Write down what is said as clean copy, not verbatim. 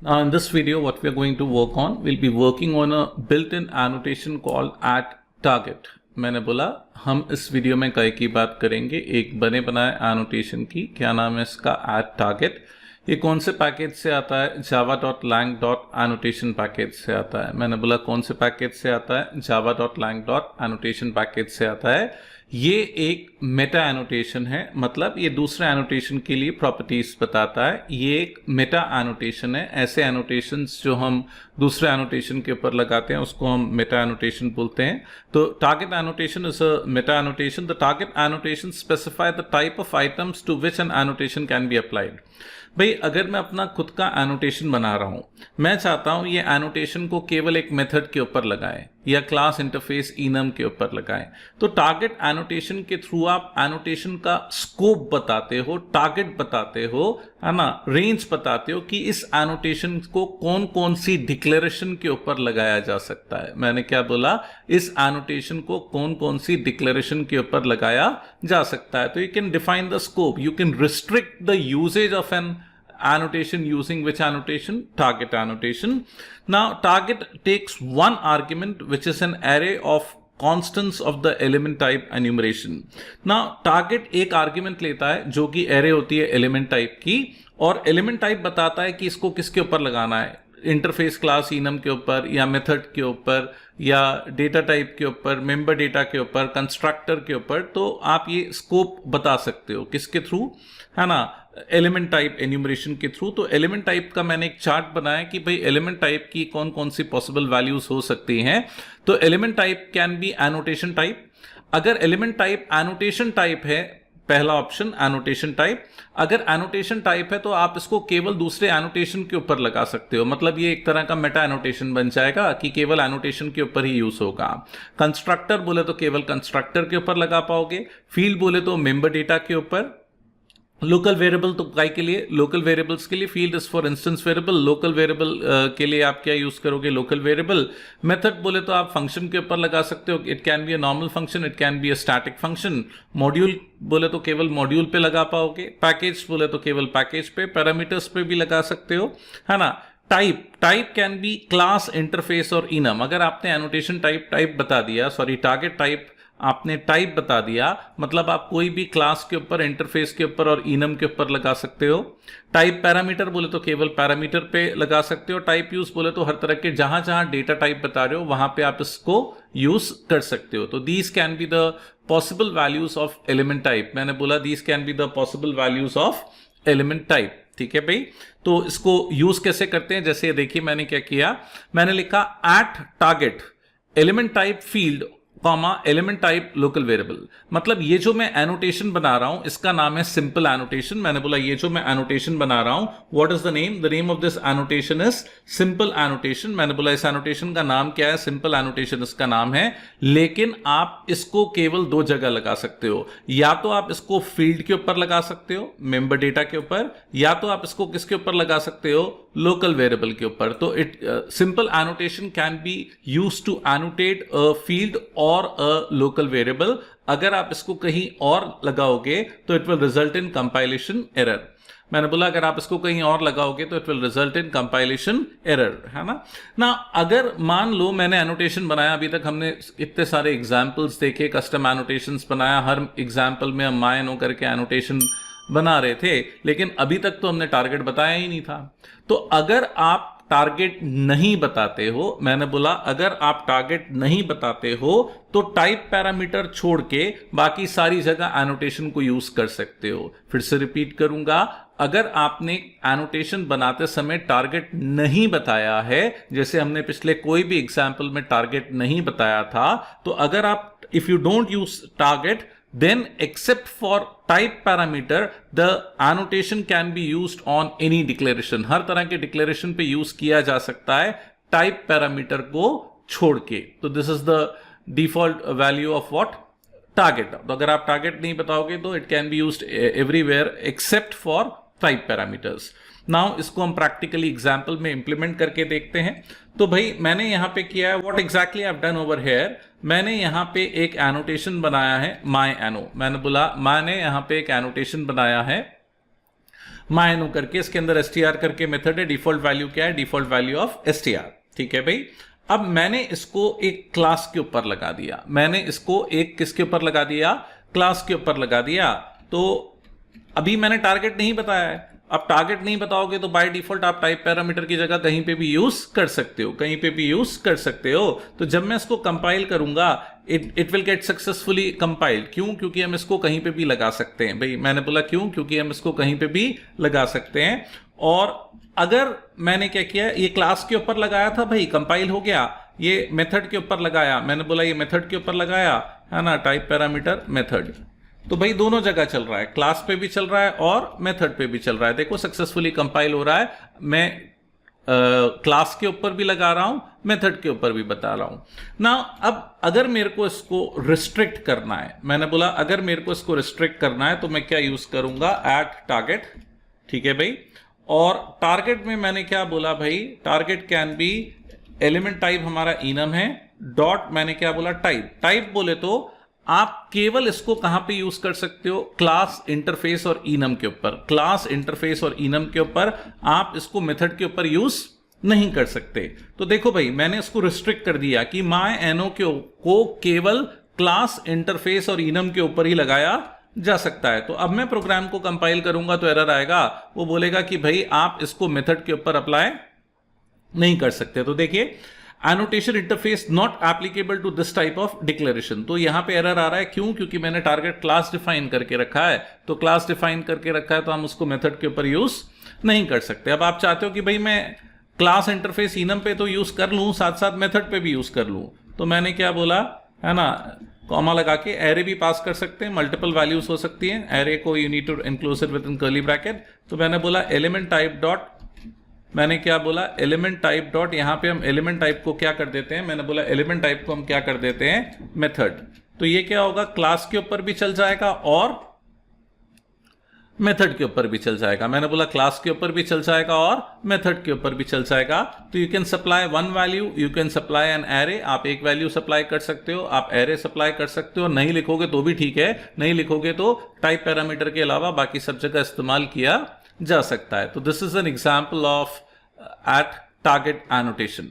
Now in this video what we are going to work on, we'll be working on a built-in annotation called @target। मैंने बोला हम इस video में कई की बात करेंगे एक बने बनाए एनोटेशन की। क्या नाम है इसका? @target। ये कौन से पैकेज से आता है? java.lang.annotation पैकेज से आता है। मैंने बोला कौन से पैकेज से आता है? java.lang.annotation पैकेज से आता है। ये एक मेटा एनोटेशन है, मतलब ये दूसरे एनोटेशन के लिए प्रॉपर्टीज बताता है। ये एक मेटा एनोटेशन है। ऐसे एनोटेशंस जो हम दूसरे एनोटेशन के ऊपर लगाते हैं उसको हम मेटा एनोटेशन बोलते हैं। तो target annotation is a meta annotation. The target annotation specify the type of items to which an annotation can be applied. भाई अगर मैं अपना खुद का एनोटेशन बना रहा हूं, मैं चाहता हूं ये एनोटेशन को केवल एक मेथड के ऊपर लगाएं या क्लास इंटरफेस enum के ऊपर लगाएं, तो टारगेट एनोटेशन के थ्रू आप एनोटेशन का स्कोप बताते हो, टारगेट बताते हो, है ना, रेंज बताते हो कि इस एनोटेशन को कौन कौन सी डिक्लेरेशन के ऊपर लगाया जा सकता है। मैंने क्या बोला? इस एनोटेशन को कौन कौन सी डिक्लेरेशन के ऊपर लगाया जा सकता है। तो you can define the scope, you can restrict the usage of an annotation using which annotation? Target annotation. Now target takes one argument which is an array of constants of the element type enumeration. Now target एक argument लेता है जो कि array होती है element type की, और element type बताता है कि इसको किसके ऊपर लगाना है, इंटरफेस क्लास enum के ऊपर या मेथड के ऊपर या डेटा टाइप के ऊपर, मेंबर डेटा के ऊपर, कंस्ट्रक्टर के ऊपर। तो आप ये स्कोप बता सकते हो किसके थ्रू, है ना, एलिमेंट टाइप एन्यूमरेशन के थ्रू। तो एलिमेंट टाइप का मैंने एक चार्ट बनाया कि भाई एलिमेंट टाइप की कौन कौन सी पॉसिबल वैल्यूज हो सकती हैं। तो element type can be annotation type. अगर एलिमेंट टाइप एनोटेशन टाइप है, पहला ऑप्शन एनोटेशन टाइप। अगर एनोटेशन टाइप है तो आप इसको केवल दूसरे एनोटेशन के ऊपर लगा सकते हो, मतलब ये एक तरह का मेटा एनोटेशन बन जाएगा कि केवल एनोटेशन के ऊपर ही यूज होगा। कंस्ट्रक्टर बोले तो केवल कंस्ट्रक्टर के ऊपर लगा पाओगे, फील्ड बोले तो मेंबर डेटा के ऊपर, लोकल वेरिएबल तो काय के लिए, लोकल वेरिएबल्स के लिए, field is for instance variable, local variable के लिए आप क्या यूज करोगे? Local variable. मेथड बोले तो आप फंक्शन के ऊपर लगा सकते हो, it can be a normal function, it can be a static function. Module बोले तो केवल मॉड्यूल पे लगा पाओगे, पैकेज बोले तो केवल पैकेज पे, पैरामीटर्स पे भी लगा सकते हो, है ना। Type can be class, interface और enum। अगर आपने एनोटेशन टाइप बता दिया, सॉरी टारगेट टाइप आपने टाइप बता दिया, मतलब आप कोई भी क्लास के ऊपर, इंटरफेस के ऊपर और enum के ऊपर लगा सकते हो। टाइप पैरामीटर बोले तो केवल पैरामीटर पे लगा सकते हो। टाइप यूज बोले तो हर तरह के जहां जहां डेटा टाइप बता रहे हो वहां पे आप इसको यूज कर सकते हो। तो these can be the possible values of element type. मैंने बोला these can be the possible values of element type. ठीक है भाई, तो इसको यूज कैसे करते हैं? जैसे देखिए मैंने क्या किया, मैंने लिखा @target element type field comma element type local variable. मतलब ये जो मैं एनोटेशन बना रहा हूं इसका नाम है सिंपल एनोटेशन। मैंने बोला ये जो मैं एनोटेशन बना रहा हूं, what is the name? The name of this annotation is simple annotation. मैंने बोला इस एनोटेशन का नाम क्या है? सिंपल एनोटेशन इसका नाम है। लेकिन आप इसको केवल दो जगह लगा सकते हो, या तो आप इसको फील्ड के ऊपर लगा सकते हो, मेंबर डेटा के ऊपर, या तो आप इसको किसके ऊपर लगा सकते हो? लोकल वेरिएबल के ऊपर। तो it simple annotation can be used to annotate a field और अ लोकल वेरिएबल। अगर आप इसको कहीं और लगाओगे तो it will result in compilation error. मैंने बोला अगर आप इसको कहीं और लगाओगे तो it will result in compilation error, है ना। अगर मान लो मैंने एनोटेशन बनाया, अभी तक हमने इतने सारे एग्जांपल्स देखे, कस्टम एनोटेशंस बनाया, हर एग्जांपल में हम मायनो करके एनोटेशन बना रहे थे, लेकिन अभी तक तो हमने टारगेट बताया ही नहीं था। तो अगर आप टारगेट नहीं बताते हो, मैंने बोला अगर आप टारगेट नहीं बताते हो तो टाइप पैरामीटर छोड़ के बाकी सारी जगह एनोटेशन को यूज कर सकते हो। फिर से रिपीट करूंगा, अगर आपने एनोटेशन बनाते समय टारगेट नहीं बताया है, जैसे हमने पिछले कोई भी एग्जाम्पल में टारगेट नहीं बताया था, तो अगर आप if you don't use target then except for type parameter the annotation can be used on any declaration। हर तरह के डिक्लेरेशन पे यूज किया जा सकता है टाइप पैरामीटर को छोड़ के। तो this is the default value of what? Target. तो अगर आप टारगेट नहीं बताओगे तो it can be used everywhere except for type parameters. Now इसको हम प्रैक्टिकली एग्जाम्पल में इंप्लीमेंट करके देखते हैं। तो भाई मैंने यहां पे किया है, what exactly I have done over here, मैंने यहां पे एक एनोटेशन बनाया है माय एनो। मैंने बोला मैंने यहां पे एक एनोटेशन बनाया है मायनो करके, इसके अंदर str करके मेथड है, डिफॉल्ट वैल्यू क्या है, डिफॉल्ट वैल्यू ऑफ str। ठीक है भाई, अब मैंने इसको एक क्लास के ऊपर लगा दिया, मैंने इसको एक किसके ऊपर लगा दिया, क्लास के ऊपर लगा दिया। तो अभी मैंने टारगेट नहीं बताया है, अब टारगेट नहीं बताओगे तो बाय डिफॉल्ट आप टाइप पैरामीटर की जगह कहीं पे भी यूज कर सकते हो, कहीं पे भी यूज कर सकते हो। तो जब मैं इसको कंपाइल करूंगा it will get successfully compiled. क्यों? क्योंकि हम इसको कहीं पे भी लगा सकते हैं। भाई मैंने बोला क्यों, क्योंकि हम इसको कहीं पे भी लगा सकते हैं। और अगर मैंने क्या किया, ये क्लास के ऊपर लगाया था भाई, कंपाइल हो गया, ये मेथड के ऊपर लगाया, मैंने बोला ये मेथड के ऊपर लगाया है ना, टाइप पैरामीटर मेथड, तो भाई दोनों जगह चल रहा है, क्लास पे भी चल रहा है और मेथड पे भी चल रहा है। देखो सक्सेसफुली कंपाइल हो रहा है, मैं क्लास के ऊपर भी लगा रहा हूं, मेथड के ऊपर भी बता रहा हूं ना। अब अगर मेरे को इसको रिस्ट्रिक्ट करना है, मैंने बोला अगर मेरे को इसको रिस्ट्रिक्ट करना है तो मैं क्या यूज करूंगा, एट टारगेट। ठीक है भाई, और टारगेट में मैंने क्या बोला भाई, target can be, element type हमारा इनम है, डॉट मैंने क्या बोला, टाइप। टाइप बोले तो आप केवल इसको कहां पे यूज कर सकते हो, क्लास इंटरफेस और इनम के ऊपर, क्लास इंटरफेस और इनम के ऊपर, आप इसको मेथड के ऊपर यूज नहीं कर सकते। तो देखो भाई मैंने इसको रिस्ट्रिक्ट कर दिया कि माय एनो को केवल क्लास इंटरफेस और इनम के ऊपर ही लगाया जा सकता है। तो अब मैं प्रोग्राम को कंपाइल करूंगा तो एरर आएगा, वो बोलेगा कि भाई आप इसको मेथड के ऊपर अप्लाई नहीं कर सकते। तो देखिए annotation interface not applicable to this type of declaration, तो यहां पे एरर आ रहा है। क्यों? क्योंकि मैंने टारगेट क्लास डिफाइन करके रखा है, तो क्लास डिफाइन करके रखा है तो हम उसको मेथड के ऊपर यूज नहीं कर सकते। अब आप चाहते हो कि भाई मैं क्लास इंटरफेस इनम पे तो यूज कर लूं, साथ साथ मेथड पे भी यूज कर लूं, तो मैंने क्या बोला है ना, कॉमा लगा के एरे भी पास कर सकते हैं, मल्टीपल वैल्यूज हो सकती हैं, एरे को you need to enclose it within curly bracket. तो मैंने बोला एलिमेंट टाइप डॉट, मैंने क्या बोला, एलिमेंट टाइप डॉट, यहां पे हम एलिमेंट टाइप को क्या कर देते हैं, मैंने बोला एलिमेंट टाइप को हम क्या कर देते हैं, मेथड। तो ये क्या होगा, क्लास के ऊपर भी चल जाएगा और मेथड के ऊपर भी चल जाएगा। मैंने बोला क्लास के ऊपर भी चल जाएगा और मेथड के ऊपर भी चल जाएगा। तो you can supply one value, you can supply an array, आप एक वैल्यू सप्लाई कर सकते हो, आप एरे सप्लाई कर सकते हो, नहीं लिखोगे तो भी ठीक है, नहीं लिखोगे तो टाइप पैरामीटर के अलावा बाकी सब जगह इस्तेमाल किया जा सकता है। तो this is an example of at target annotation.